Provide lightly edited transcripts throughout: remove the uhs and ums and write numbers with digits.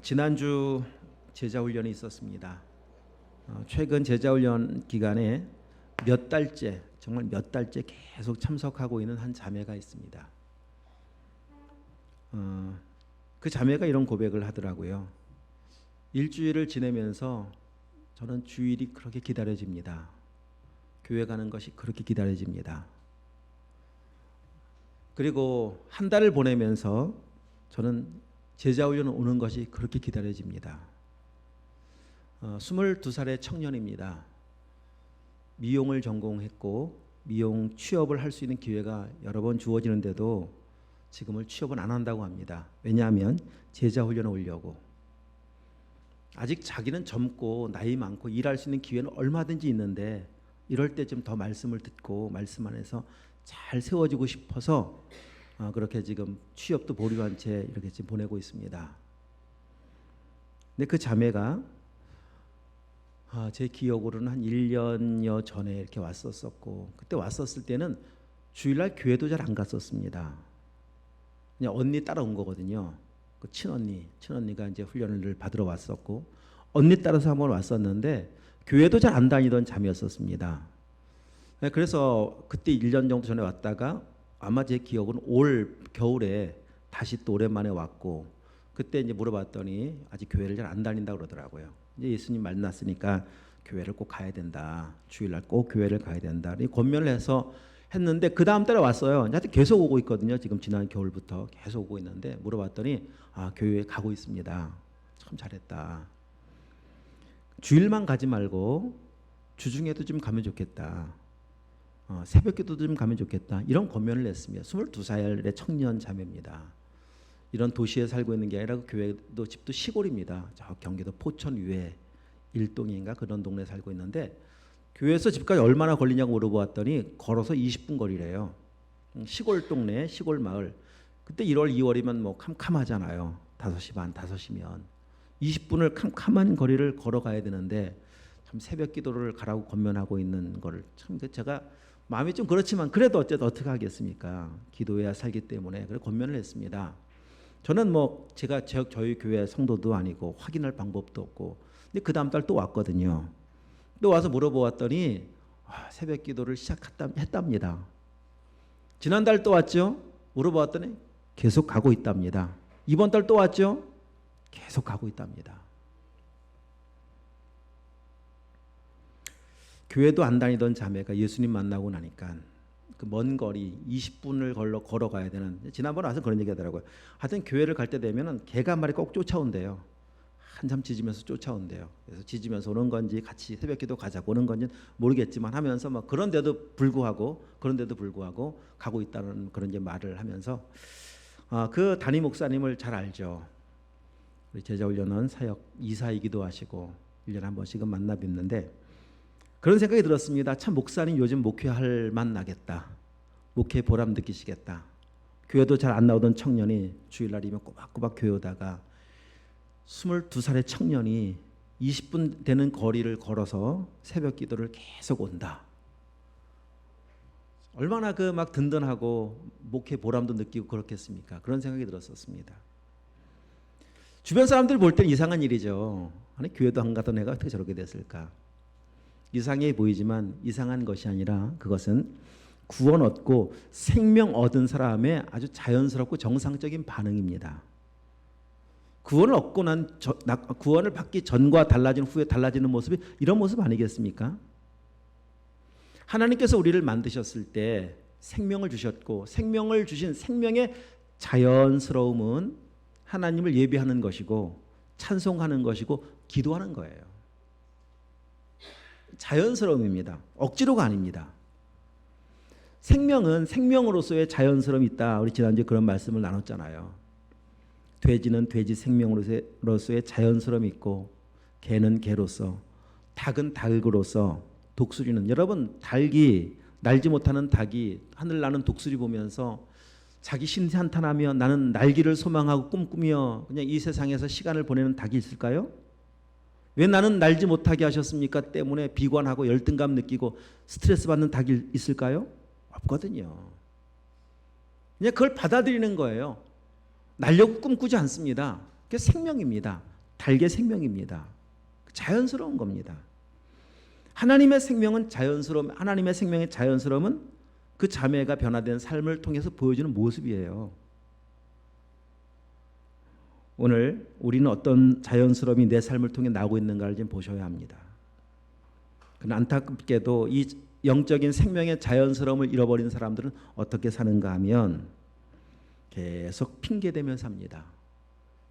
지난주 제자훈련이 있었습니다. 최근 제자훈련 기간에 몇 달째, 정말 몇 달째 계속 참석하고 있는 한 자매가 있습니다. 그 자매가 이런 고백을 하더라고요. 일주일을 지내면서 저는 주일이 그렇게 기다려집니다. 교회 가는 것이 그렇게 기다려집니다. 그리고 한 달을 보내면서 저는 제자훈련 오는 것이 그렇게 기다려집니다. 22살의 청년입니다. 미용을 전공했고 미용 취업을 할 수 있는 기회가 여러 번 주어지는데도 지금은 취업은 안 한다고 합니다. 왜냐하면 제자훈련을 오려고. 아직 자기는 젊고 나이 많고 일할 수 있는 기회는 얼마든지 있는데 이럴 때 좀 더 말씀을 듣고 말씀 안에서 잘 세워지고 싶어서 그렇게 지금 취업도 보류한 채 이렇게 지금 보내고 있습니다. 근데 그 자매가 제 기억으로는 한 1년여 전에 이렇게 왔었고 그때 왔었을 때는 주일날 교회도 잘 안 갔었습니다. 그냥 언니 따라온 거거든요. 그 친언니가 이제 훈련을 받으러 왔었고 언니 따라서 한번 왔었는데 교회도 잘 안 다니던 자매였었습니다. 그래서 그때 1년 정도 전에 왔다가 아마 제 기억은 올 겨울에 다시 또 오랜만에 왔고 그때 이제 물어봤더니 아직 교회를 잘 안 다닌다 그러더라고요. 이제 예수님 만났으니까 교회를 꼭 가야 된다. 주일날 꼭 교회를 가야 된다. 권면을 해서 했는데 그 다음 달에 왔어요. 하여튼 계속 오고 있거든요. 지금 지난 겨울부터 계속 오고 있는데 물어봤더니 교회에 가고 있습니다. 참 잘했다. 주일만 가지 말고 주중에도 좀 가면 좋겠다. 새벽기도도 좀 가면 좋겠다. 이런 권면을 냈습니다. 22살의 청년 자매입니다. 이런 도시에 살고 있는 게 아니라 그 교회도 집도 시골입니다. 저 경기도 포천 위에 일동인가 그런 동네에 살고 있는데 교회에서 집까지 얼마나 걸리냐고 물어보았더니 걸어서 20분 거리래요. 시골 동네, 시골 마을. 그때 1월, 2월이면 뭐 캄캄하잖아요. 5시 반, 5시면 20분을 캄캄한 거리를 걸어가야 되는데 참 새벽 기도를 가라고 권면하고 있는 거를 참 제가 마음이 좀 그렇지만 그래도 어떻게 하겠습니까? 기도해야 살기 때문에 그래 권면을 했습니다. 저는 뭐 제가 저희 교회 성도도 아니고 확인할 방법도 없고 근데 그 다음 달 또 왔거든요. 또 와서 물어보았더니 새벽 기도를 했답니다. 지난달 또 왔죠? 물어보았더니 계속 가고 있답니다. 이번 달 또 왔죠? 계속 가고 있답니다. 교회도 안 다니던 자매가 예수님 만나고 나니까 그 먼 거리 20분을 걸어가야 되는 지난번에 와서 그런 얘기 하더라고요. 하여튼 교회를 갈 때 되면은 개가 한 마리 꼭 쫓아온대요. 한참 짖으면서 쫓아온대요. 그래서 짖으면서 오는 건지 같이 새벽기도 가자고 오는 건지 모르겠지만 하면서 막 그런데도 불구하고 가고 있다는 그런 이제 말을 하면서 그 담임 목사님을 잘 알죠. 우리 제자훈련원 사역 이사이기도 하시고 1년에 한 번씩은 만나 뵙는데 그런 생각이 들었습니다. 참 목사님 요즘 목회할 만 나겠다. 목회 보람 느끼시겠다. 교회도 잘 안 나오던 청년이 주일날이면 꼬박꼬박 교회 오다가 22살의 청년이 20분 되는 거리를 걸어서 새벽 기도를 계속 온다. 얼마나 그 막 든든하고 목회 보람도 느끼고 그렇겠습니까? 그런 생각이 들었었습니다. 주변 사람들 볼 때는 이상한 일이죠. 아니 교회도 안 가던 애가 어떻게 저렇게 됐을까? 이상해 보이지만 이상한 것이 아니라 그것은 구원 얻고 생명 얻은 사람의 아주 자연스럽고 정상적인 반응입니다. 구원을 얻고 구원을 받기 전과 달라진 후에 달라지는 모습이 이런 모습 아니겠습니까? 하나님께서 우리를 만드셨을 때 생명을 주셨고 생명을 주신 생명의 자연스러움은 하나님을 예배하는 것이고 찬송하는 것이고 기도하는 거예요. 자연스러움입니다. 억지로가 아닙니다. 생명은 생명으로서의 자연스러움이 있다. 우리 지난주에 그런 말씀을 나눴잖아요. 돼지는 돼지 생명으로서의 자연스러움이 있고 개는 개로서 닭은 닭으로서 독수리는 여러분 닭이 날지 못하는 닭이 하늘 나는 독수리 보면서 자기 신탄하며 나는 날기를 소망하고 꿈꾸며 그냥 이 세상에서 시간을 보내는 닭이 있을까요? 왜 나는 날지 못하게 하셨습니까? 때문에 비관하고 열등감 느끼고 스트레스 받는 닭이 있을까요? 없거든요. 그냥 그걸 받아들이는 거예요. 날려고 꿈꾸지 않습니다. 그게 생명입니다. 달걀 생명입니다. 자연스러운 겁니다. 하나님의 생명은 자연스러움, 하나님의 생명의 자연스러움은 그 자매가 변화된 삶을 통해서 보여주는 모습이에요. 오늘 우리는 어떤 자연스러움이 내 삶을 통해 나오고 있는가를 좀 보셔야 합니다. 그러나 안타깝게도 이 영적인 생명의 자연스러움을 잃어버린 사람들은 어떻게 사는가 하면 계속 핑계대며 삽니다.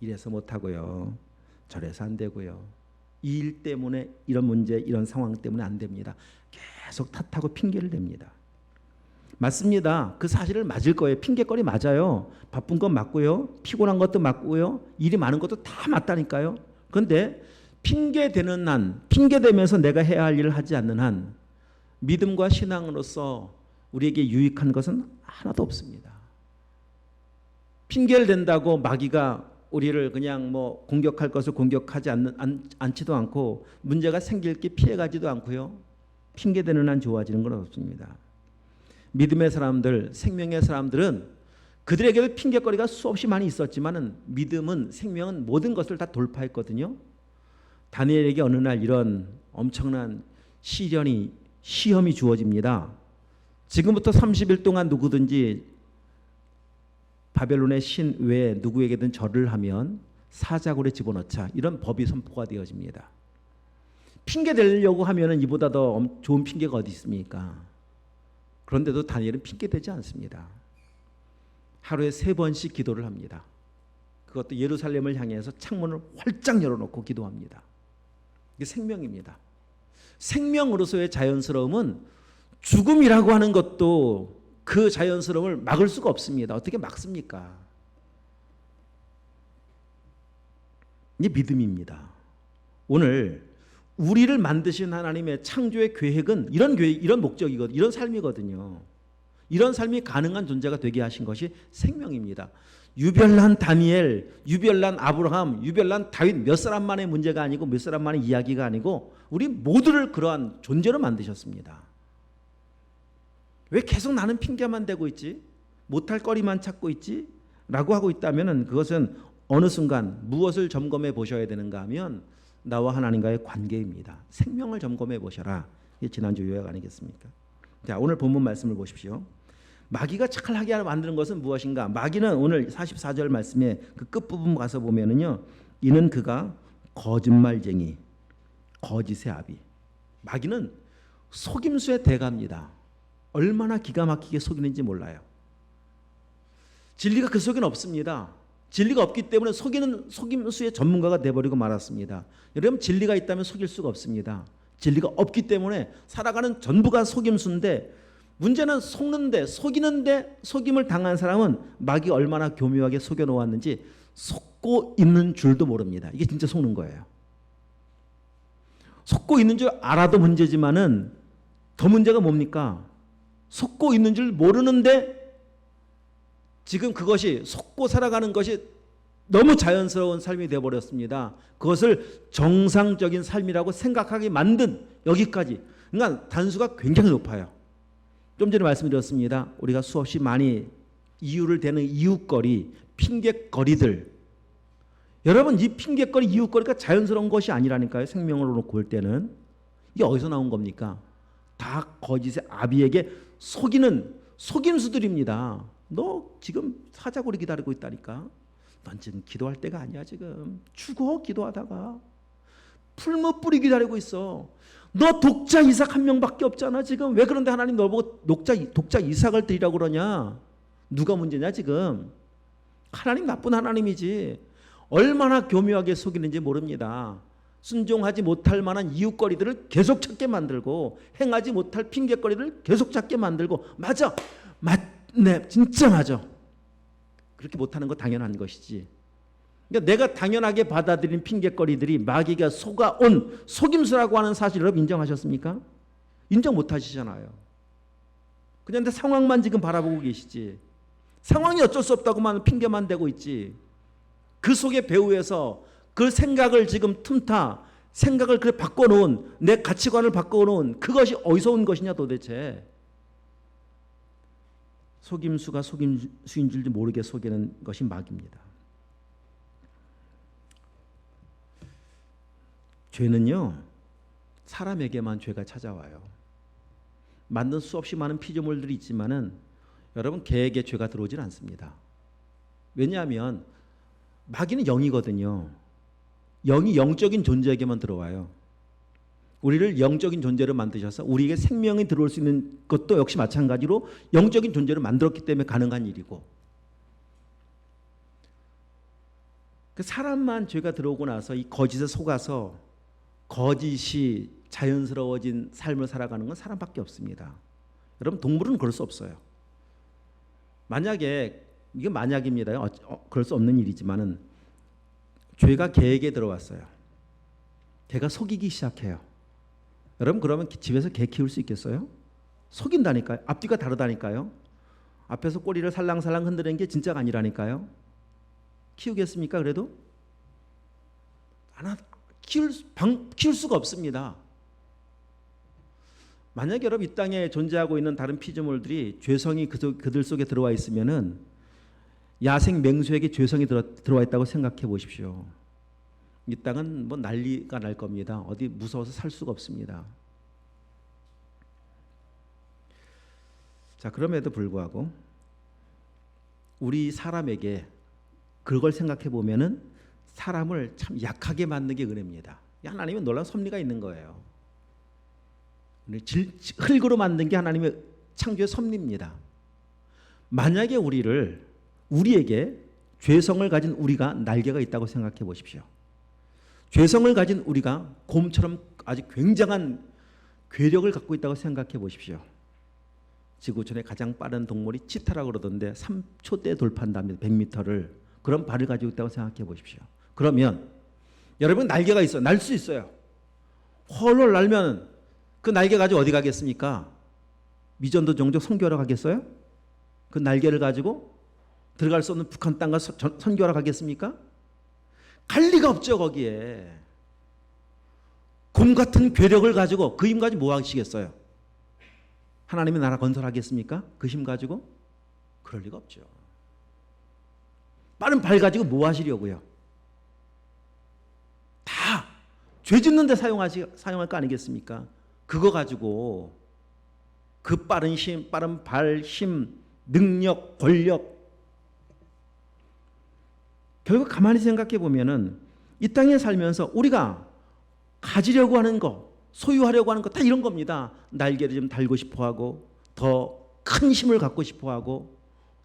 이래서 못하고요. 저래서 안 되고요. 이 일 때문에 이런 문제, 이런 상황 때문에 안 됩니다. 계속 탓하고 핑계를 댑니다. 맞습니다. 그 사실을 맞을 거예요. 핑계거리 맞아요. 바쁜 건 맞고요. 피곤한 것도 맞고요. 일이 많은 것도 다 맞다니까요. 그런데 핑계대는 한, 핑계대면서 내가 해야 할 일을 하지 않는 한 믿음과 신앙으로서 우리에게 유익한 것은 하나도 없습니다. 핑계를 댄다고 마귀가 우리를 그냥 뭐 공격할 것을 공격하지 않지도 않고 문제가 생길 게 피해가지도 않고요. 핑계대는 한 좋아지는 건 없습니다. 믿음의 사람들, 생명의 사람들은 그들에게도 핑계거리가 수없이 많이 있었지만은 믿음은, 생명은 모든 것을 다 돌파했거든요. 다니엘에게 어느 날 이런 엄청난 시험이 주어집니다. 지금부터 30일 동안 누구든지 바벨론의 신 외에 누구에게든 절을 하면 사자굴에 집어넣자, 이런 법이 선포가 되어집니다. 핑계 대려고 하면은 이보다 더 좋은 핑계가 어디 있습니까? 그런데도 다니엘은 핑계대지 않습니다. 하루에 3번씩 기도를 합니다. 그것도 예루살렘을 향해서 창문을 활짝 열어놓고 기도합니다. 이게 생명입니다. 생명으로서의 자연스러움은 죽음이라고 하는 것도 그 자연스러움을 막을 수가 없습니다. 어떻게 막습니까? 이게 믿음입니다. 오늘 우리를 만드신 하나님의 창조의 계획은 이런 목적이거든요. 이런 삶이거든요. 이런 삶이 가능한 존재가 되게 하신 것이 생명입니다. 유별난 다니엘, 유별난 아브라함, 유별난 다윗, 몇 사람만의 문제가 아니고 몇 사람만의 이야기가 아니고 우리 모두를 그러한 존재로 만드셨습니다. 왜 계속 나는 핑계만 대고 있지? 못할 거리만 찾고 있지? 라고 하고 있다면 그것은 어느 순간 무엇을 점검해 보셔야 되는가 하면 나와 하나님과의 관계입니다. 생명을 점검해 보셔라. 이게 지난주 요약 아니겠습니까? 자, 오늘 본문 말씀을 보십시오. 마귀가 착하게 만드는 것은 무엇인가? 마귀는 오늘 44절 말씀에 그 끝부분 가서 보면은요. 이는 그가 거짓말쟁이, 거짓의 아비. 마귀는 속임수의 대가입니다. 얼마나 기가 막히게 속이는지 몰라요. 진리가 그 속에는 없습니다. 진리가 없기 때문에 속임수의 전문가가 돼버리고 말았습니다. 여러분, 진리가 있다면 속일 수가 없습니다. 진리가 없기 때문에 살아가는 전부가 속임수인데, 문제는 속이는데 속임을 당한 사람은 마귀가 얼마나 교묘하게 속여놓았는지 속고 있는 줄도 모릅니다. 이게 진짜 속는 거예요. 속고 있는 줄 알아도 문제지만은 더 문제가 뭡니까? 속고 있는 줄 모르는데 지금 그것이 속고 살아가는 것이 너무 자연스러운 삶이 되어버렸습니다. 그것을 정상적인 삶이라고 생각하게 만든 여기까지. 그러니까 단수가 굉장히 높아요. 좀 전에 말씀드렸습니다. 우리가 수없이 많이 이유를 대는 이웃거리, 핑계거리들. 여러분, 이 핑계거리, 이웃거리가 자연스러운 것이 아니라니까요. 생명으로 놓고 볼 때는. 이게 어디서 나온 겁니까? 다 거짓의 아비에게 속이는 속임수들입니다. 너 지금 사자굴이 기다리고 있다니까. 넌 지금 기도할 때가 아니야. 지금 죽어 기도하다가. 풀무 뿌리 기다리고 있어. 너 독자 이삭 한 명밖에 없잖아 지금. 왜 그런데 하나님 너 보고 독자 이삭을 드리라고 그러냐. 누가 문제냐 지금. 하나님 나쁜 하나님이지. 얼마나 교묘하게 속이는지 모릅니다. 순종하지 못할 만한 이웃거리들을 계속 찾게 만들고, 행하지 못할 핑계거리를 계속 찾게 만들고. 맞아, 맞네, 진짜 맞아. 그렇게 못하는 거 당연한 것이지. 그러니까 내가 당연하게 받아들인 핑계거리들이 마귀가 속아온 속임수라고 하는 사실을 여러분 인정하셨습니까? 인정 못하시잖아요. 그냥 내 상황만 지금 바라보고 계시지. 상황이 어쩔 수 없다고만 핑계만 대고 있지. 그 속의 배후에서 그 생각을 지금 틈타, 생각을 그래 바꿔놓은, 내 가치관을 바꿔놓은 그것이 어디서 온 것이냐 도대체. 속임수가 속임수인 줄도 모르게 속이는 것이 마귀입니다. 죄는요, 사람에게만 죄가 찾아와요. 만든 수없이 많은 피조물들이 있지만은 여러분, 개에게 죄가 들어오질 않습니다. 왜냐하면 마귀는 영이거든요. 영이 영적인 존재에게만 들어와요. 우리를 영적인 존재로 만드셔서 우리에게 생명이 들어올 수 있는 것도 역시 마찬가지로 영적인 존재로 만들었기 때문에 가능한 일이고, 그 사람만 죄가 들어오고 나서 이 거짓에 속아서 거짓이 자연스러워진 삶을 살아가는 건 사람밖에 없습니다. 여러분, 동물은 그럴 수 없어요. 만약에, 이게 만약입니다. 그럴 수 없는 일이지만은 죄가 개에게 들어왔어요. 개가 속이기 시작해요. 여러분, 그러면 집에서 개 키울 수 있겠어요? 속인다니까요. 앞뒤가 다르다니까요. 앞에서 꼬리를 살랑살랑 흔드는 게 진짜가 아니라니까요. 키우겠습니까? 그래도? 키울 수가 없습니다. 만약에 여러분, 이 땅에 존재하고 있는 다른 피조물들이 죄성이 그들 속에 들어와 있으면은 야생 맹수에게 죄성이 들어와 있다고 생각해 보십시오. 이 땅은 뭐 난리가 날 겁니다. 어디 무서워서 살 수가 없습니다. 자, 그럼에도 불구하고 우리 사람에게 그걸 생각해 보면은 사람을 참 약하게 만든 게 은혜입니다. 하나님은 놀라운 섭리가 있는 거예요. 흙으로 만든 게 하나님의 창조의 섭리입니다. 만약에 우리에게 죄성을 가진 우리가 날개가 있다고 생각해 보십시오. 죄성을 가진 우리가 곰처럼 아주 굉장한 괴력을 갖고 있다고 생각해 보십시오. 지구촌의 가장 빠른 동물이 치타라고 그러던데 3초대 돌파한답니다. 100m를. 그런 발을 가지고 있다고 생각해 보십시오. 그러면 여러분, 날개가 있어요. 날 수 있어요. 헐헐 날면 그 날개 가지고 어디 가겠습니까? 미전도 종족 선교하러 가겠어요? 그 날개를 가지고 들어갈 수 없는 북한 땅과 선교하러 가겠습니까? 갈 리가 없죠. 거기에 곰 같은 괴력을 가지고 그 힘 가지고 뭐 하시겠어요? 하나님의 나라 건설하겠습니까? 그 힘 가지고? 그럴 리가 없죠. 빠른 발 가지고 뭐 하시려고요? 다 죄 짓는 데 사용할 거 아니겠습니까? 그거 가지고 그 빠른 힘, 빠른 발, 힘, 능력, 권력, 결국 가만히 생각해 보면은 이 땅에 살면서 우리가 가지려고 하는 거, 소유하려고 하는 거 다 이런 겁니다. 날개를 좀 달고 싶어하고, 더 큰 힘을 갖고 싶어하고,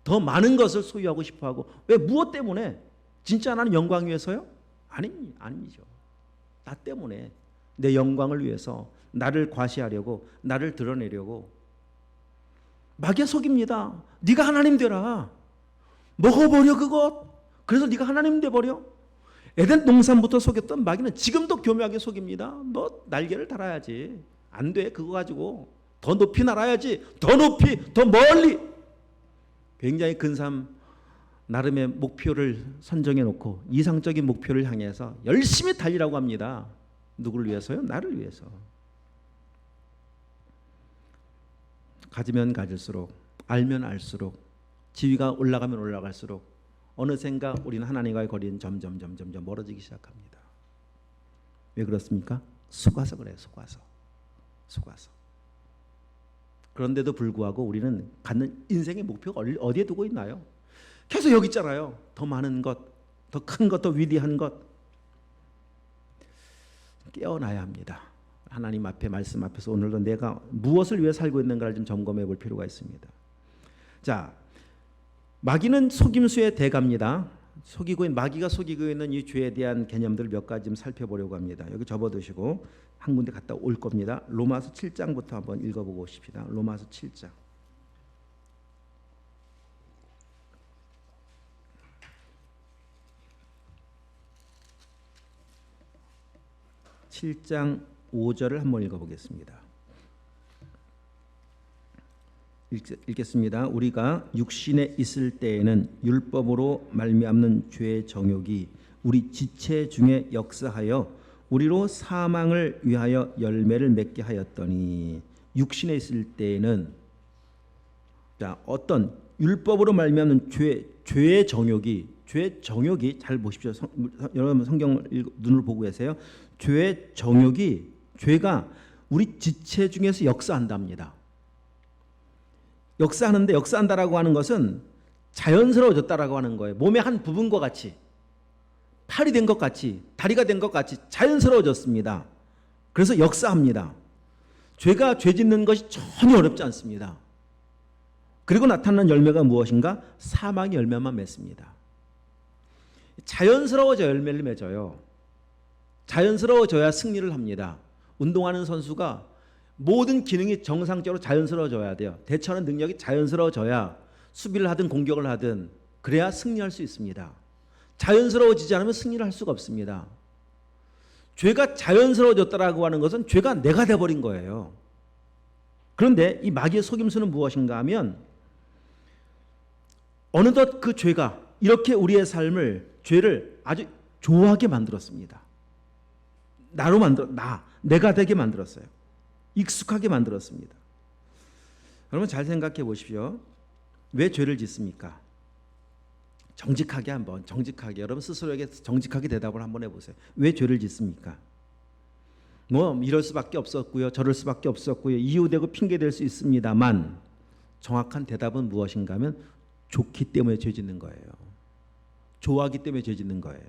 더 많은 것을 소유하고 싶어하고. 왜? 무엇 때문에? 진짜 하나님 영광 위해서요? 아니죠. 나 때문에, 내 영광을 위해서, 나를 과시하려고, 나를 드러내려고. 마귀가 속입니다. 네가 하나님 되라. 먹어버려 그것. 그래서 네가 하나님 돼버려. 에덴 동산부터 속였던 마귀는 지금도 교묘하게 속입니다. 너 날개를 달아야지. 안 돼. 그거 가지고 더 높이 날아야지. 더 높이, 더 멀리. 굉장히 근사한 나름의 목표를 선정해 놓고 이상적인 목표를 향해서 열심히 달리라고 합니다. 누구를 위해서요? 나를 위해서. 가지면 가질수록, 알면 알수록, 지위가 올라가면 올라갈수록 어느샌가 우리는 하나님과의 거리는 점점 멀어지기 시작합니다. 왜 그렇습니까? 속아서 그래요. 속아서. 그런데도 불구하고 우리는 갖는 인생의 목표가 어디에 두고 있나요? 계속 여기 있잖아요. 더 많은 것, 더 큰 것, 더 위대한 것. 깨어나야 합니다. 하나님 앞에, 말씀 앞에서 오늘도 내가 무엇을 위해 살고 있는가를 좀 점검해 볼 필요가 있습니다. 자, 마귀는 속임수의 대가입니다. 마귀가 속이고 있는 이 죄에 대한 개념들을 몇 가지 좀 살펴보려고 합니다. 여기 접어두시고 한 군데 갔다 올 겁니다. 로마서 7장부터 한번 읽어보고 오십시다. 로마서 7장. 7장 5절을 한번 읽어보겠습니다. 읽겠습니다. 우리가 육신에 있을 때에는 율법으로 말미암는 죄의 정욕이 우리 지체 중에 역사하여 우리로 사망을 위하여 열매를 맺게 하였더니. 육신에 있을 때에는, 자, 어떤 율법으로 말미암는 죄의 정욕이 죄의 정욕이, 잘 보십시오. 여러분 성경 눈으로 보고 계세요. 죄의 정욕이, 죄가 우리 지체 중에서 역사한답니다. 역사하는데, 역사한다라고 하는 것은 자연스러워졌다라고 하는 거예요. 몸의 한 부분과 같이, 팔이 된 것 같이, 다리가 된 것 같이 자연스러워졌습니다. 그래서 역사합니다. 죄가 죄 짓는 것이 전혀 어렵지 않습니다. 그리고 나타나는 열매가 무엇인가? 사망의 열매만 맺습니다. 자연스러워져 열매를 맺어요. 자연스러워져야 승리를 합니다. 운동하는 선수가 모든 기능이 정상적으로 자연스러워져야 돼요. 대처하는 능력이 자연스러워져야 수비를 하든 공격을 하든 그래야 승리할 수 있습니다. 자연스러워지지 않으면 승리를 할 수가 없습니다. 죄가 자연스러워졌다라고 하는 것은 죄가 내가 돼버린 거예요. 그런데 이 마귀의 속임수는 무엇인가 하면 어느덧 그 죄가 이렇게 우리의 삶을, 죄를 아주 좋아하게 만들었습니다. 내가 되게 만들었어요. 익숙하게 만들었습니다. 여러분 잘 생각해 보십시오. 왜 죄를 짓습니까? 정직하게 여러분 스스로에게 정직하게 대답을 한번 해보세요. 왜 죄를 짓습니까? 뭐 이럴 수밖에 없었고요, 저럴 수밖에 없었고요, 이유되고 핑계댈 수 있습니다만 정확한 대답은 무엇인가 하면 좋기 때문에 죄 짓는 거예요. 좋아하기 때문에 죄 짓는 거예요.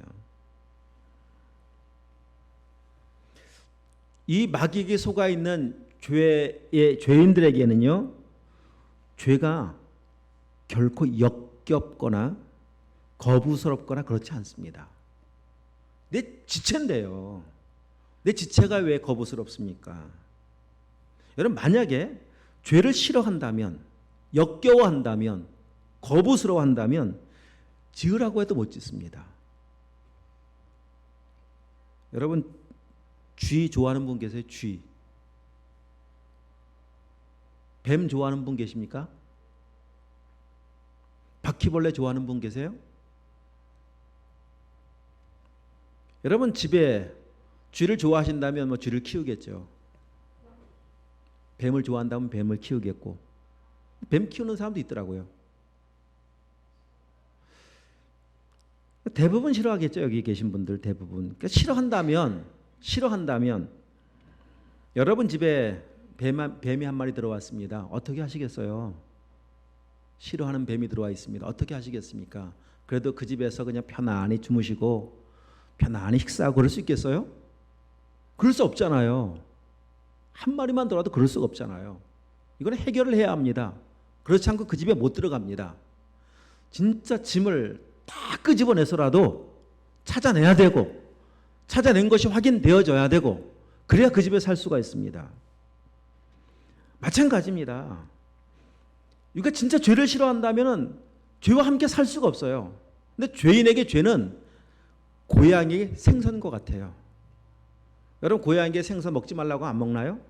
이 마귀에게 속아 있는 죄인들에게는요, 죄가 결코 역겹거나 거부스럽거나 그렇지 않습니다. 내 지체인데요. 내 지체가 왜 거부스럽습니까? 여러분 만약에 죄를 싫어한다면, 역겨워한다면, 거부스러워한다면 지으라고 해도 못 짓습니다. 여러분 쥐 좋아하는 분 계세요? 쥐. 뱀 좋아하는 분 계십니까? 바퀴벌레 좋아하는 분 계세요? 여러분 집에 쥐를 좋아하신다면 뭐 쥐를 키우겠죠. 뱀을 좋아한다면 뱀을 키우겠고, 뱀 키우는 사람도 있더라고요. 대부분 싫어하겠죠. 여기 계신 분들 대부분. 그러니까 싫어한다면 여러분 집에 뱀이 한 마리 들어왔습니다. 어떻게 하시겠어요? 싫어하는 뱀이 들어와 있습니다. 어떻게 하시겠습니까? 그래도 그 집에서 그냥 편안히 주무시고 편안히 식사하고 그럴 수 있겠어요? 그럴 수 없잖아요. 한 마리만 들어와도 그럴 수가 없잖아요. 이거는 해결을 해야 합니다. 그렇지 않고 그 집에 못 들어갑니다. 진짜 짐을 다 끄집어내서라도 찾아내야 되고, 찾아낸 것이 확인되어져야 되고, 그래야 그 집에 살 수가 있습니다. 마찬가지입니다. 우리가 진짜 죄를 싫어한다면 죄와 함께 살 수가 없어요. 근데 죄인에게 죄는 고양이 생선과 같아요. 여러분 고양이의 생선 먹지 말라고 안 먹나요?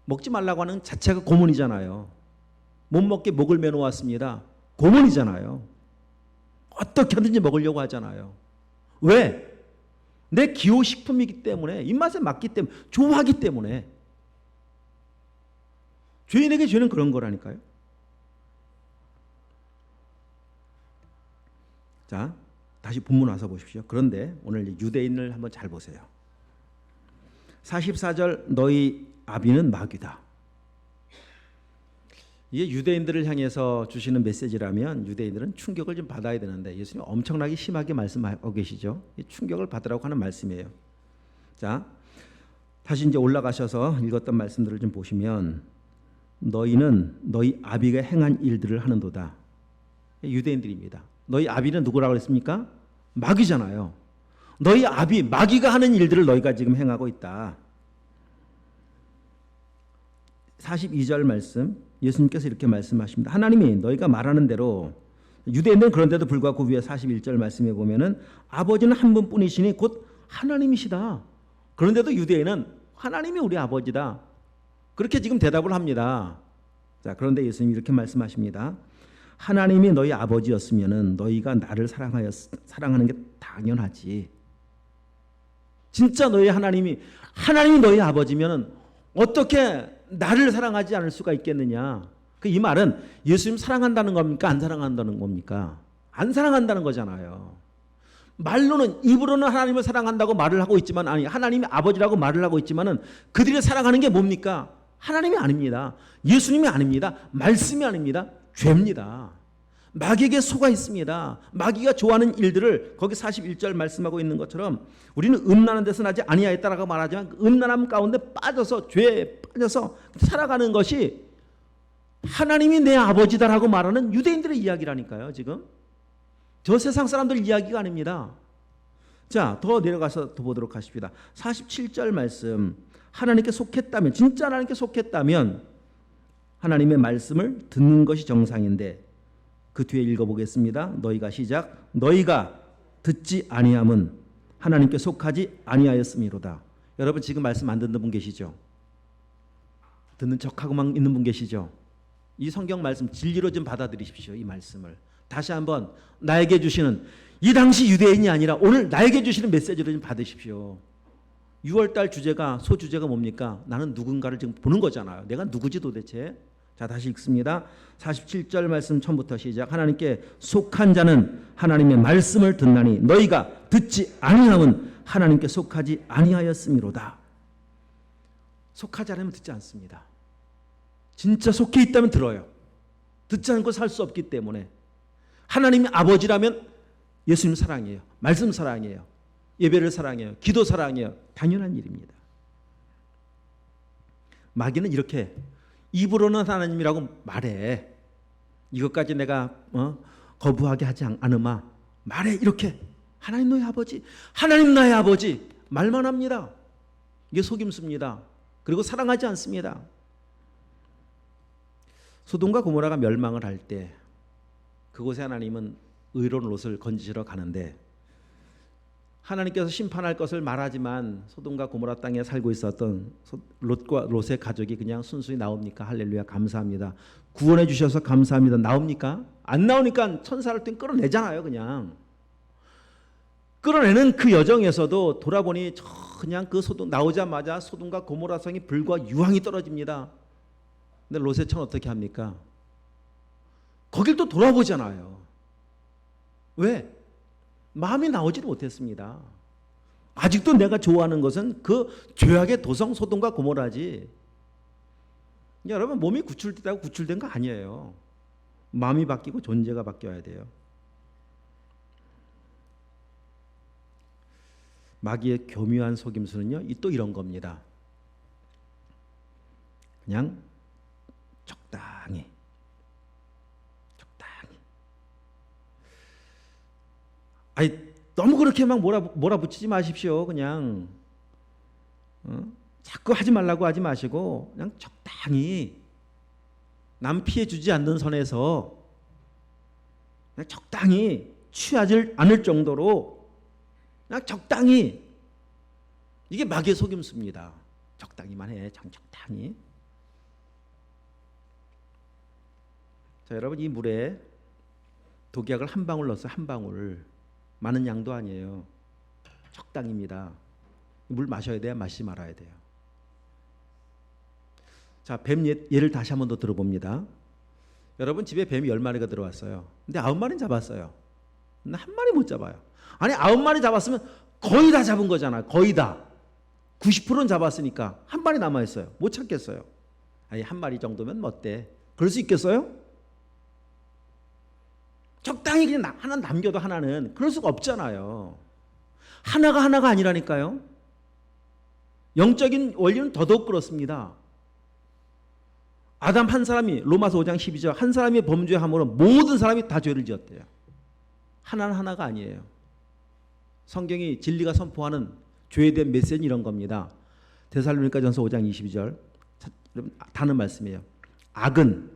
먹지 말라고 하는 자체가 고문이잖아요. 못 먹게 목을 매놓았습니다. 고문이잖아요. 어떻게 하든지 먹으려고 하잖아요. 왜? 내 기호식품이기 때문에, 입맛에 맞기 때문에, 좋아하기 때문에. 죄인에게 죄는 그런 거라니까요. 자, 다시 본문 와서 보십시오. 그런데 오늘 유대인을 한번 잘 보세요. 44절 너희 아비는 마귀다. 이게 유대인들을 향해서 주시는 메시지라면 유대인들은 충격을 좀 받아야 되는데 예수님 엄청나게 심하게 말씀하고 계시죠. 충격을 받으라고 하는 말씀이에요. 자, 다시 이제 올라가셔서 읽었던 말씀들을 좀 보시면 너희는 너희 아비가 행한 일들을 하는도다. 유대인들입니다. 너희 아비는 누구라고 그랬습니까? 마귀잖아요. 너희 아비 마귀가 하는 일들을 너희가 지금 행하고 있다. 42절 말씀 예수님께서 이렇게 말씀하십니다. 하나님이 너희가 말하는 대로, 유대인들은 그런데도 불구하고 그 위에 41절 말씀에 보면은 아버지는 한 분뿐이시니 곧 하나님이시다. 그런데도 유대인은 하나님이 우리 아버지다. 그렇게 지금 대답을 합니다. 자, 그런데 예수님이 이렇게 말씀하십니다. 하나님이 너희 아버지였으면은 너희가 나를 사랑하는 게 당연하지. 진짜 너희 하나님이 너희 아버지면은 어떻게 나를 사랑하지 않을 수가 있겠느냐? 이 말은 예수님 사랑한다는 겁니까? 안 사랑한다는 겁니까? 안 사랑한다는 거잖아요. 말로는, 입으로는 하나님을 사랑한다고 말을 하고 있지만, 아니 하나님이 아버지라고 말을 하고 있지만은 그들이 사랑하는 게 뭡니까? 하나님이 아닙니다. 예수님이 아닙니다. 말씀이 아닙니다. 죄입니다. 마귀에게 속아 있습니다. 마귀가 좋아하는 일들을 거기 41절 말씀하고 있는 것처럼 우리는 음란한 데서 나지 아니하였다라고 말하지만 그 음란함 가운데 빠져서, 죄에 빠져서 살아가는 것이 하나님이 내 아버지다라고 말하는 유대인들의 이야기라니까요. 지금 저 세상 사람들 이야기가 아닙니다. 자, 더 내려가서 더 보도록 하십시다. 47절 말씀, 하나님께 속했다면, 진짜 하나님께 속했다면 하나님의 말씀을 듣는 것이 정상인데, 그 뒤에 읽어보겠습니다. 너희가 시작. 너희가 듣지 아니함은 하나님께 속하지 아니하였음이로다. 여러분 지금 말씀 안 듣는 분 계시죠? 듣는 척하고만 있는 분 계시죠? 이 성경 말씀 진리로 좀 받아들이십시오. 이 말씀을 다시 한번 나에게 주시는, 이 당시 유대인이 아니라 오늘 나에게 주시는 메시지를 좀 받으십시오. 6월달 주제가, 소주제가 뭡니까? 나는 누군가를 지금 보는 거잖아요. 내가 누구지 도대체? 자, 다시 읽습니다. 47절 말씀 처음부터 시작. 하나님께 속한 자는 하나님의 말씀을 듣나니 너희가 듣지 아니함은 하나님께 속하지 아니하였음이로다. 속하지 않으면 듣지 않습니다. 진짜 속해 있다면 들어요. 듣지 않고 살 수 없기 때문에. 하나님이 아버지라면 예수님 사랑해요. 말씀 사랑해요. 예배를 사랑해요. 기도 사랑해요. 당연한 일입니다. 마귀는 이렇게 입으로는 하나님이라고 말해. 이것까지 내가 거부하게 하지 않으마. 말해. 이렇게 하나님 너의 아버지, 하나님 나의 아버지 말만 합니다. 이게 속임수입니다. 그리고 사랑하지 않습니다. 소돔과 고모라가 멸망을 할 때 그곳에 하나님은 의로운 롯을 건지시러 가는데, 하나님께서 심판할 것을 말하지만 소돔과 고모라 땅에 살고 있었던 롯과 롯의 가족이 그냥 순순히 나옵니까? 할렐루야, 감사합니다. 구원해 주셔서 감사합니다. 나옵니까? 안 나오니까 천사를 또 끌어내잖아요. 그냥 끌어내는 그 여정에서도 돌아보니 그냥 그 소돔 나오자마자 소돔과 고모라 성이 불과 유황이 떨어집니다. 근데 롯의 처는 어떻게 합니까? 거길 또 돌아보잖아요. 왜? 마음이 나오지를 못했습니다. 아직도 내가 좋아하는 것은 그 죄악의 도성 소돔과 고모라지. 여러분, 몸이 구출되다고 구출된 거 아니에요. 마음이 바뀌고 존재가 바뀌어야 돼요. 마귀의 교묘한 속임수는요, 또 이런 겁니다. 그냥 적당히 아니, 너무 그렇게 막 몰아붙이지 마십시오. 그냥 자꾸 하지 말라고 하지 마시고 그냥 적당히 남 피해 주지 않는 선에서 그냥 적당히 취하지 않을 정도로 그냥 적당히. 이게 마귀의 속임수입니다. 적당히만 해. 적당히. 자, 여러분, 이 물에 독약을 한 방울 넣었어요. 한 방울. 많은 양도 아니에요. 적당입니다. 물 마셔야 돼요? 마시지 말아야 돼요? 자, 뱀 예를 다시 한 번 더 들어봅니다. 여러분, 집에 뱀이 10마리가 들어왔어요. 근데 9마리는 잡았어요. 근데 한 마리 못 잡아요. 아니, 9마리 잡았으면 거의 다 잡은 거잖아요. 거의 다. 90%는 잡았으니까 한 마리 남아있어요. 못 찾겠어요. 아니, 한 마리 정도면 어때? 그럴 수 있겠어요? 적당히 그냥 하나 남겨도 하나는 그럴 수가 없잖아요. 하나가 아니라니까요. 영적인 원리는 더더욱 그렇습니다. 아담 한 사람이, 로마서 5장 12절, 한 사람이 범죄함으로 모든 사람이 다 죄를 지었대요. 하나는 하나가 아니에요. 성경이 진리가 선포하는 죄에 대한 메시지는 이런 겁니다. 데살로니가전서 5장 22절, 여러분 다는 말씀이에요. 악은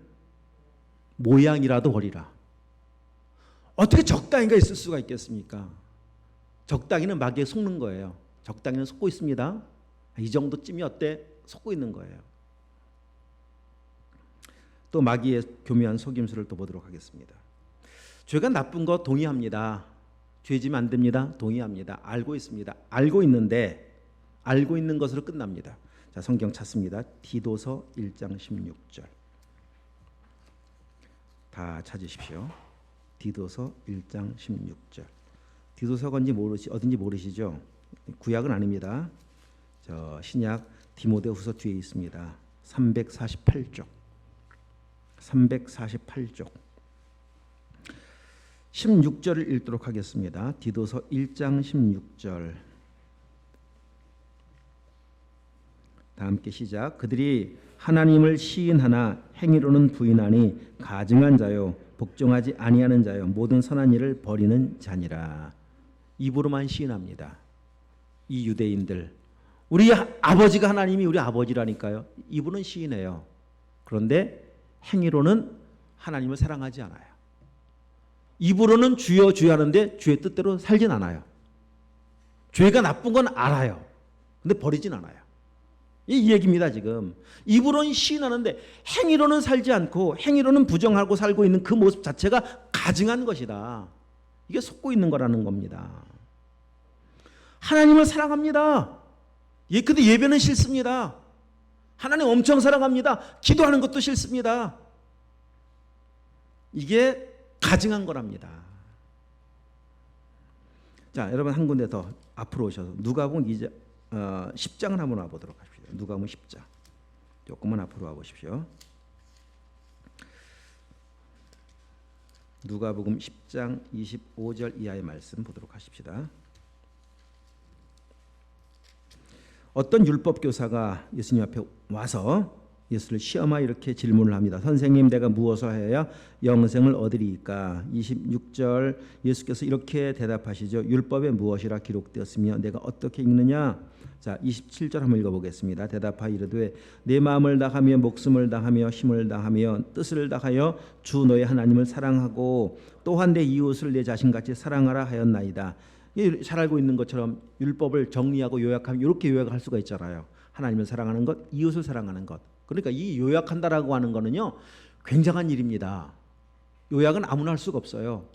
모양이라도 버리라. 어떻게 적당히가 있을 수가 있겠습니까? 적당히는 마귀에 속는 거예요. 적당히는 속고 있습니다. 이 정도쯤이 어때? 속고 있는 거예요. 또 마귀의 교묘한 속임수를 또 보도록 하겠습니다. 죄가 나쁜 거 동의합니다. 죄지면 안 됩니다. 동의합니다. 알고 있습니다. 알고 있는데 알고 있는 것으로 끝납니다. 자, 성경 찾습니다. 디도서 1장 16절. 다 찾으십시오. 디도서 1장 16절. 디도서가 어딘지 모르시죠? 구약은 아닙니다. 저 신약 디모데후서 뒤에 있습니다. 348쪽. 348쪽. 16절을 읽도록 하겠습니다. 디도서 1장 16절. 다 함께 시작. 그들이 하나님을 시인하나 행위로는 부인하니 가증한 자요 복종하지 아니하는 자요 모든 선한 일을 버리는 자니라. 입으로만 시인합니다. 이 유대인들, 우리 아버지가 하나님이 우리 아버지라니까요. 입으로는 시인해요. 그런데 행위로는 하나님을 사랑하지 않아요. 입으로는 주여 주여 하는데 주의 뜻대로 살진 않아요. 죄가 나쁜 건 알아요. 근데 버리진 않아요. 이 얘기입니다. 지금 입으로는 시인하는데 행위로는 살지 않고 행위로는 부정하고 살고 있는 그 모습 자체가 가증한 것이다. 이게 속고 있는 거라는 겁니다. 하나님을 사랑합니다. 근데 예배는 싫습니다. 하나님 엄청 사랑합니다. 기도하는 것도 싫습니다. 이게 가증한 거랍니다. 자, 여러분 한 군데 더 앞으로 오셔서 누가복음 10장을 한번 와보도록 하십시오. 누가복음 10장. 조금만 앞으로 와보십시오. 누가복음 10장 25절 이하의 말씀 보도록 하십시다. 어떤 율법 교사가 예수님 앞에 와서 예수를 시험하여 이렇게 질문을 합니다. 선생님, 내가 무엇을 하여야 영생을 얻으리이까? 26절 예수께서 이렇게 대답하시죠. 율법에 무엇이라 기록되었으며 내가 어떻게 읽느냐? 자, 27절 한번 읽어보겠습니다. 대답하여 이르되 내 마음을 다하며 목숨을 다하며 힘을 다하며 뜻을 다하여 주 너의 하나님을 사랑하고 또한 내 이웃을 내 자신같이 사랑하라 하였나이다. 잘 알고 있는 것처럼 율법을 정리하고 요약하면 이렇게 요약할 수가 있잖아요. 하나님을 사랑하는 것, 이웃을 사랑하는 것. 그러니까 이 요약한다라고 하는 거는요, 굉장한 일입니다. 요약은 아무나 할 수가 없어요.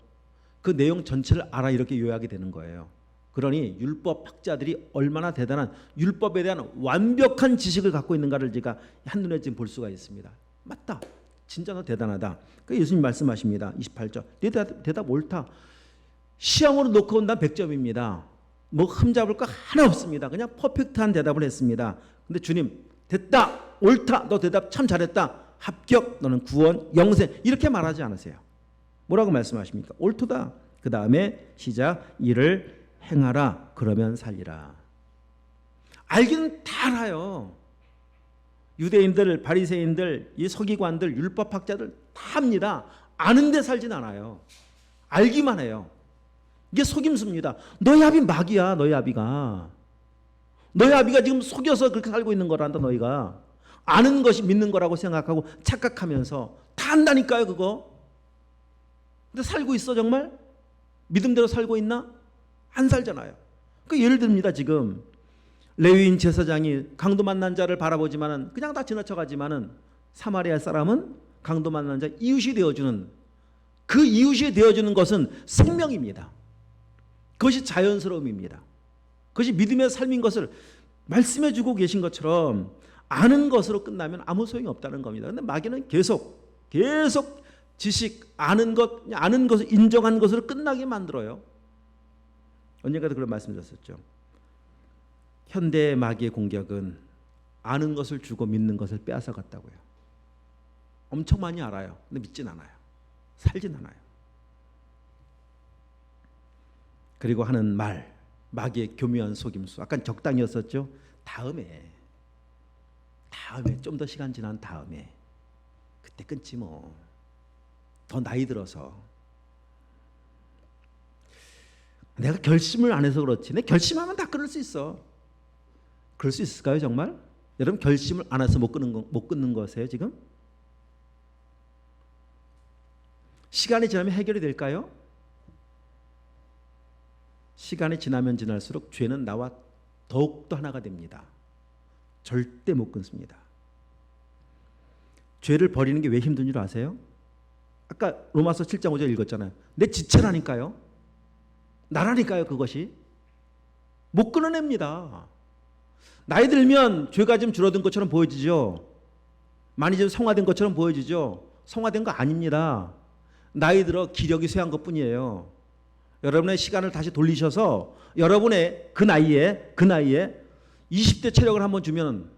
그 내용 전체를 알아 이렇게 요약이 되는 거예요. 그러니 율법 학자들이 얼마나 대단한 율법에 대한 완벽한 지식을 갖고 있는가를 제가 한눈에 지금 볼 수가 있습니다. 맞다. 진짜 너 대단하다. 그 예수님 말씀하십니다. 28절. 내 대답 옳다. 시험으로 놓고 온다면 100점입니다. 뭐 흠잡을 거 하나 없습니다. 그냥 퍼펙트한 대답을 했습니다. 근데 주님, 됐다. 옳다. 너 대답 참 잘했다. 합격. 너는 구원, 영생. 이렇게 말하지 않으세요. 뭐라고 말씀하십니까? 옳도다. 그 다음에 시작. 이를 행하라. 그러면 살리라. 알기는 다 알아요. 유대인들, 바리새인들, 이 서기관들, 율법학자들 다 합니다. 아는데 살진 않아요. 알기만 해요. 이게 속임수입니다. 너희 아비 마귀야. 너희 아비가 지금 속여서 그렇게 살고 있는 거란다. 너희가 아는 것이 믿는 거라고 생각하고 착각하면서 다 안다니까요. 그거. 근데 살고 있어 정말? 믿음대로 살고 있나? 안 살잖아요. 그 예를 듭니다. 지금 레위인 제사장이 강도 만난 자를 바라보지만은 그냥 다 지나쳐가지만은 사마리아 사람은 강도 만난 자 이웃이 되어주는, 그 이웃이 되어주는 것은 생명입니다. 그것이 자연스러움입니다. 그것이 믿음의 삶인 것을 말씀해 주고 계신 것처럼 아는 것으로 끝나면 아무 소용이 없다는 겁니다. 그런데 마귀는 계속 지식, 아는 것을 인정한 것으로 끝나게 만들어요. 언젠가도 그런 말씀 드렸었죠. 현대의 마귀의 공격은 아는 것을 주고 믿는 것을 빼앗아 갔다고요. 엄청 많이 알아요. 근데 믿진 않아요. 살진 않아요. 그리고 하는 말, 마귀의 교묘한 속임수. 아까 적당히였었죠. 다음에 좀 더 시간 지난 다음에 그때 끊지 뭐. 더 나이 들어서 내가 결심을 안 해서 그렇지. 내 결심하면 다 끊을 수 있어. 그럴 수 있을까요 정말? 여러분 결심을 안 해서 못 끊는 거세요 지금? 시간이 지나면 해결이 될까요? 시간이 지나면 지날수록 죄는 나와 더욱더 하나가 됩니다. 절대 못 끊습니다. 죄를 버리는 게 왜 힘든 줄 아세요? 아까 로마서 7장 5절 읽었잖아요. 내 지체라니까요. 나라니까요. 그것이 못 끊어냅니다. 나이 들면 죄가 좀 줄어든 것처럼 보여지죠. 많이 좀 성화된 것처럼 보여지죠. 성화된 거 아닙니다. 나이 들어 기력이 쇠한 것뿐이에요. 여러분의 시간을 다시 돌리셔서 여러분의 그 나이에 20대 체력을 한번 주면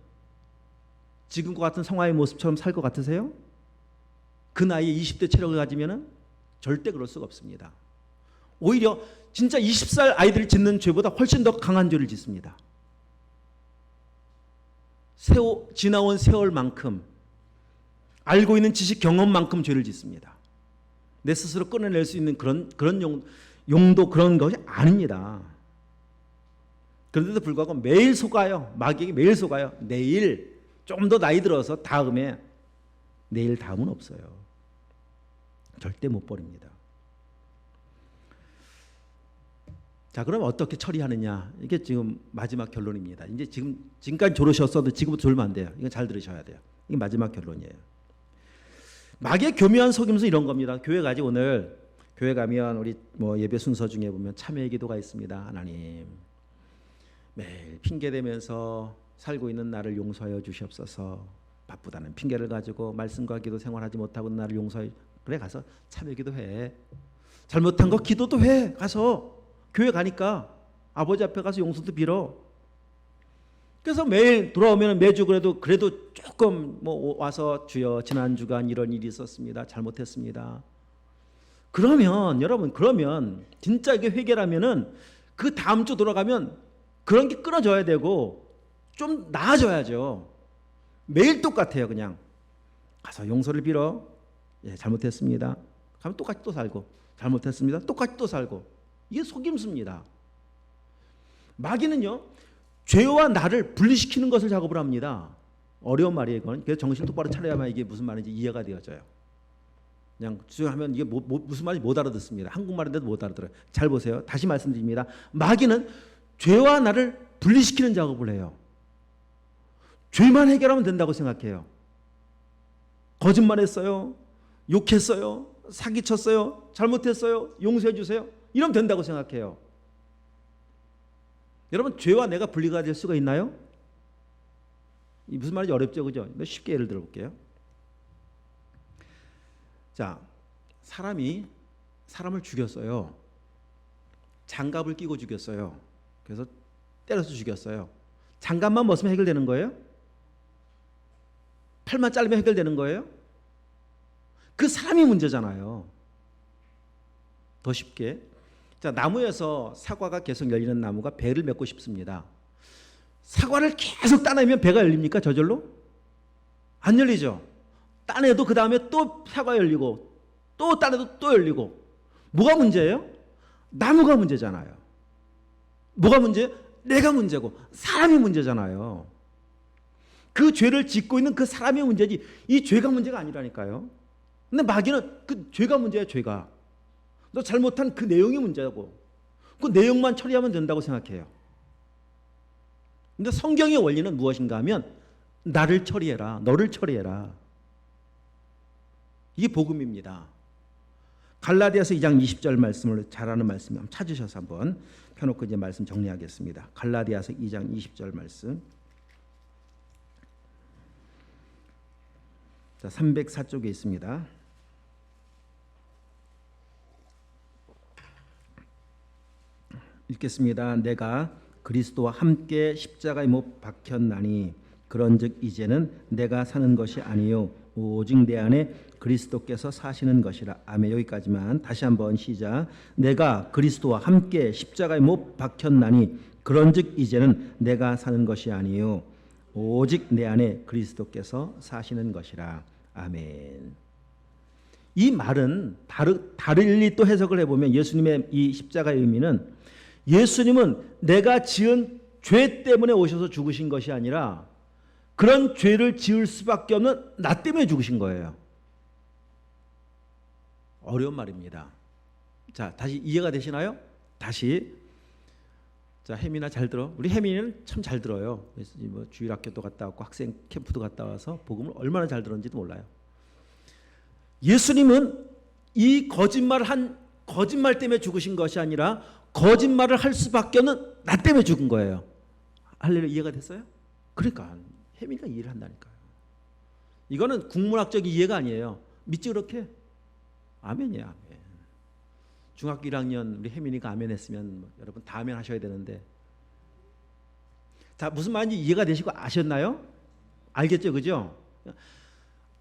지금과 같은 성화의 모습처럼 살 것 같으세요? 그 나이에 20대 체력을 가지면 절대 그럴 수가 없습니다. 오히려 진짜 20살 아이들이 짓는 죄보다 훨씬 더 강한 죄를 짓습니다. 지나온 세월만큼, 알고 있는 지식 경험만큼 죄를 짓습니다. 내 스스로 끊어낼 수 있는 그런 용도 그런 것이 아닙니다. 그런데도 불구하고 매일 속아요. 마귀에게 매일 속아요. 내일 좀 더 나이 들어서 다음에, 내일 다음은 없어요. 절대 못 버립니다. 자, 그럼 어떻게 처리하느냐? 이게 지금 마지막 결론입니다. 이제 지금까지 졸으셨어도 지금부터 졸면 안 돼요. 이건 잘 들으셔야 돼요. 이게 마지막 결론이에요. 마귀의 교묘한 속임수 이런 겁니다. 교회 가지 오늘 교회 가면 우리 예배 순서 중에 보면 참회의 기도가 있습니다. 하나님, 매일 핑계 대면서 살고 있는 나를 용서하여 주시옵소서. 바쁘다는 핑계를 가지고 말씀과 기도 생활하지 못하고 나를 용서해. 그래, 가서 참회 기도해. 잘못한 거 기도도 해. 가서 교회 가니까 아버지 앞에 가서 용서도 빌어. 그래서 매일 돌아오면 매주 그래도 조금 와서 주여 지난 주간 이런 일이 있었습니다. 잘못했습니다. 그러면 진짜 이게 회개라면은 그 다음 주 돌아가면 그런 게 끊어져야 되고 좀 나아져야죠. 매일 똑같아요. 그냥 가서 용서를 빌어. 예, 잘못했습니다. 가면 똑같이 또 살고, 잘못했습니다. 똑같이 또 살고. 이게 속임수입니다. 마귀는요, 죄와 나를 분리시키는 것을 작업을 합니다. 어려운 말이에요, 이건. 그래서 정신 똑바로 차려야만 이게 무슨 말인지 이해가 되어져요. 그냥 주장하면 이게 무슨 말인지 못 알아듣습니다. 한국말인데도 못 알아들어요. 잘 보세요. 다시 말씀드립니다. 마귀는 죄와 나를 분리시키는 작업을 해요. 죄만 해결하면 된다고 생각해요. 거짓말했어요, 욕했어요, 사기쳤어요, 잘못했어요, 용서해 주세요. 이러면 된다고 생각해요. 여러분, 죄와 내가 분리가 될 수가 있나요? 무슨 말인지 어렵죠, 그죠? 쉽게 예를 들어볼게요. 자, 사람이 사람을 죽였어요. 장갑을 끼고 죽였어요. 그래서 때려서 죽였어요. 장갑만 벗으면 해결되는 거예요? 팔만 자르면 해결되는 거예요? 그 사람이 문제잖아요. 더 쉽게, 자, 나무에서 사과가 계속 열리는 나무가 배를 맺고 싶습니다. 사과를 계속 따내면 배가 열립니까? 저절로? 안 열리죠. 따내도 그 다음에 또 사과 열리고, 또 따내도 또 열리고. 뭐가 문제예요? 나무가 문제잖아요. 뭐가 문제예요? 내가 문제고 사람이 문제잖아요. 그 죄를 짓고 있는 그 사람이 문제지 이 죄가 문제가 아니라니까요. 근데 마귀는 그 죄가 문제야. 죄가. 너 잘못한 그 내용이 문제고 그 내용만 처리하면 된다고 생각해요. 근데 성경의 원리는 무엇인가 하면 나를 처리해라, 너를 처리해라. 이게 복음입니다. 갈라디아서 2장 20절 말씀을 잘 아는 말씀 한번 찾으셔서 한번 펴놓고 이제 말씀 정리하겠습니다. 갈라디아서 2장 20절 말씀. 자, 304쪽에 있습니다. 읽겠습니다. 내가 그리스도와 함께 십자가에 못 박혔나니 그런즉 이제는 내가 사는 것이 아니요 오직 내 안에 그리스도께서 사시는 것이라. 아멘. 여기까지만. 다시 한번 시작. 내가 그리스도와 함께 십자가에 못 박혔나니 그런즉 이제는 내가 사는 것이 아니요 오직 내 안에 그리스도께서 사시는 것이라. 아멘. 이 말은 다르게 또 해석을 해보면 예수님의 이 십자가의 의미는 예수님은 내가 지은 죄 때문에 오셔서 죽으신 것이 아니라 그런 죄를 지을 수밖에 없는 나 때문에 죽으신 거예요. 어려운 말입니다. 자, 다시 이해가 되시나요? 다시. 자, 혜민아 잘 들어. 우리 혜민이는 참 잘 들어요. 뭐 주일학교도 갔다 왔고 학생 캠프도 갔다 와서 복음을 얼마나 잘 들었는지도 몰라요. 예수님은 이 거짓말 때문에 죽으신 것이 아니라 거짓말을 할 수밖에 없는 나 때문에 죽은 거예요. 할렐루야. 이해가 됐어요? 그러니까 혜민이가 이해를 한다니까요. 이거는 국문학적 이해가 아니에요. 믿지 그렇게? 아멘이야, 아멘. 중학교 1학년 우리 혜민이가 아멘 했으면 여러분 다 아멘 하셔야 되는데. 자, 무슨 말인지 이해가 되시고 아셨나요? 알겠죠, 그죠?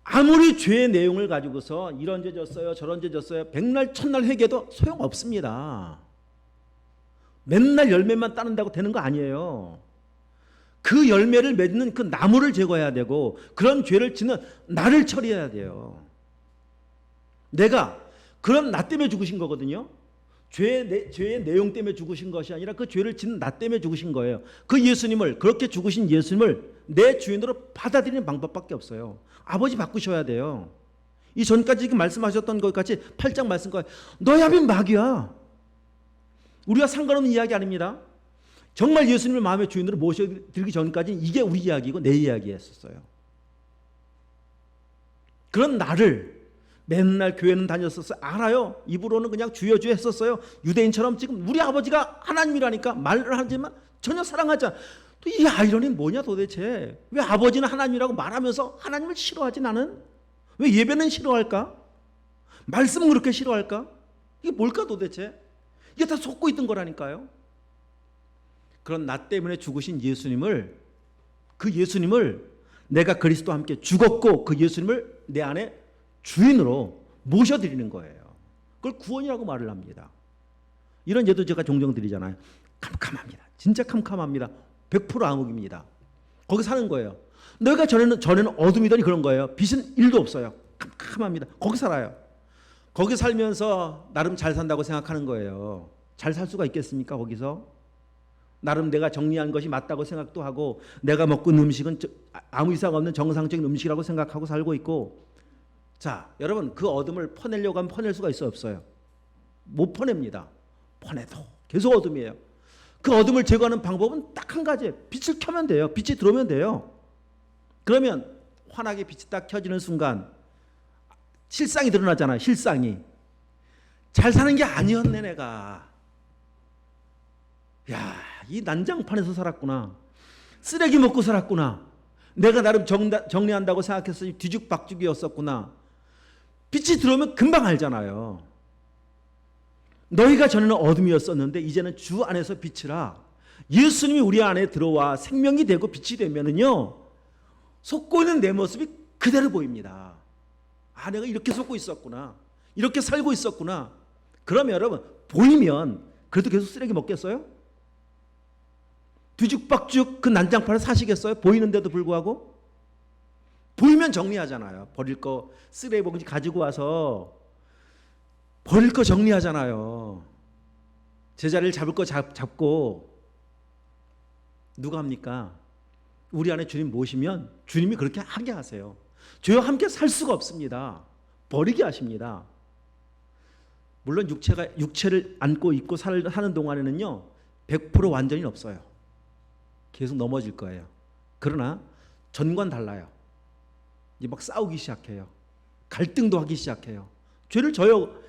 아무리 죄의 내용을 가지고서 이런 죄 졌어요, 저런 죄 졌어요, 백날 천날 회개도 소용없습니다. 맨날 열매만 따는다고 되는 거 아니에요. 그 열매를 맺는 그 나무를 제거해야 되고, 그런 죄를 짓는 나를 처리해야 돼요. 내가 그런 나 때문에 죽으신 거거든요. 죄의 내용 때문에 죽으신 것이 아니라 그 죄를 짓는 나 때문에 죽으신 거예요. 그 예수님을, 그렇게 죽으신 예수님을 내 주인으로 받아들이는 방법밖에 없어요. 아버지 바꾸셔야 돼요. 이 전까지 지금 말씀하셨던 것같이 8장 말씀과 너희 아버지는 마귀야. 우리가 상관없는 이야기 아닙니다. 정말 예수님을 마음의 주인으로 모셔드리기 전까지 이게 우리 이야기고 내 이야기였었어요. 그런 나를 맨날 교회는 다녔었어요. 알아요. 입으로는 그냥 주여 주여 했었어요. 유대인처럼 지금 우리 아버지가 하나님이라니까 말을 하지만 전혀 사랑하지 않아. 또 이 아이러니는 뭐냐 도대체. 왜 아버지는 하나님이라고 말하면서 하나님을 싫어하지 나는? 왜 예배는 싫어할까? 말씀은 그렇게 싫어할까? 이게 뭘까 도대체? 이게 다 속고 있던 거라니까요. 그런 나 때문에 죽으신 예수님을, 그 예수님을 내가 그리스도와 함께 죽었고 그 예수님을 내 안에 주인으로 모셔드리는 거예요. 그걸 구원이라고 말을 합니다. 이런 예도 제가 종종 드리잖아요. 캄캄합니다. 진짜 캄캄합니다. 100% 암흑입니다. 거기 사는 거예요. 너희가 전에는 어둠이더니 그런 거예요. 빛은 1도 없어요. 캄캄합니다. 거기 살아요. 거기 살면서 나름 잘 산다고 생각하는 거예요. 잘 살 수가 있겠습니까? 거기서 나름 내가 정리한 것이 맞다고 생각도 하고, 내가 먹고 있는 음식은 아무 이상 없는 정상적인 음식이라고 생각하고 살고 있고. 자, 여러분, 그 어둠을 퍼내려고 하면 퍼낼 수가 있어요, 없어요? 못 퍼냅니다. 퍼내도 계속 어둠이에요. 그 어둠을 제거하는 방법은 딱 한 가지예요. 빛을 켜면 돼요. 빛이 들어오면 돼요. 그러면 환하게 빛이 딱 켜지는 순간 실상이 드러나잖아요. 실상이. 잘 사는 게 아니었네 내가. 야, 이 난장판에서 살았구나. 쓰레기 먹고 살았구나. 내가 나름 정리한다고 생각해서 뒤죽박죽이었었구나. 빛이 들어오면 금방 알잖아요. 너희가 전에는 어둠이었었는데 이제는 주 안에서 빛이라. 예수님이 우리 안에 들어와 생명이 되고 빛이 되면은요, 속고 있는 내 모습이 그대로 보입니다. 아, 내가 이렇게 속고 있었구나. 이렇게 살고 있었구나. 그러면 여러분, 보이면 그래도 계속 쓰레기 먹겠어요? 뒤죽박죽 그 난장판을 사시겠어요? 보이는데도 불구하고? 보이면 정리하잖아요. 버릴 거 쓰레기 봉지 가지고 와서 버릴 거 정리하잖아요. 제자리를 잡을 거 잡고. 누가 합니까? 우리 안에 주님 모시면 주님이 그렇게 하게 하세요. 저와 함께 살 수가 없습니다. 버리게 하십니다. 물론 육체를 안고 있고 사는 동안에는요 100% 완전히 없어요. 계속 넘어질 거예요. 그러나 전과는 달라요. 이제 막 싸우기 시작해요. 갈등도 하기 시작해요. 죄를 져요.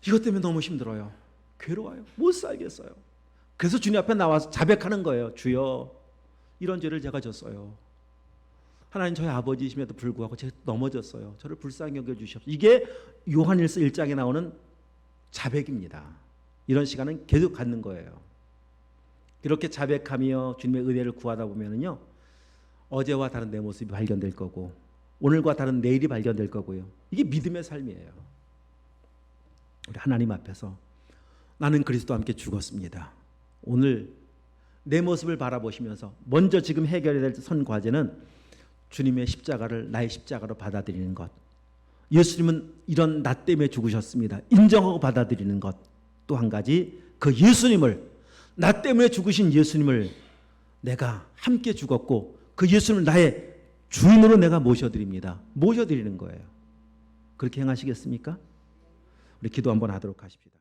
이것 때문에 너무 힘들어요. 괴로워요. 못 살겠어요. 그래서 주님 앞에 나와서 자백하는 거예요. 주여, 이런 죄를 제가 졌어요. 하나님 저희 아버지이심에도 불구하고 제가 넘어졌어요. 저를 불쌍히 여겨주시옵소서. 이게 요한일서 1장에 나오는 자백입니다. 이런 시간은 계속 갖는 거예요. 이렇게 자백하며 주님의 은혜를 구하다 보면은요, 어제와 다른 내 모습이 발견될 거고, 오늘과 다른 내일이 발견될 거고요. 이게 믿음의 삶이에요. 우리 하나님 앞에서 나는 그리스도와 함께 죽었습니다. 오늘 내 모습을 바라보시면서 먼저 지금 해결해야 될 선 과제는 주님의 십자가를 나의 십자가로 받아들이는 것. 예수님은 이런 나 때문에 죽으셨습니다. 인정하고 받아들이는 것. 또 한 가지, 그 예수님을, 나 때문에 죽으신 예수님을 내가 함께 죽었고 그 예수님을 나의 주인으로 내가 모셔드립니다. 모셔드리는 거예요. 그렇게 행하시겠습니까? 우리 기도 한번 하도록 하십시다.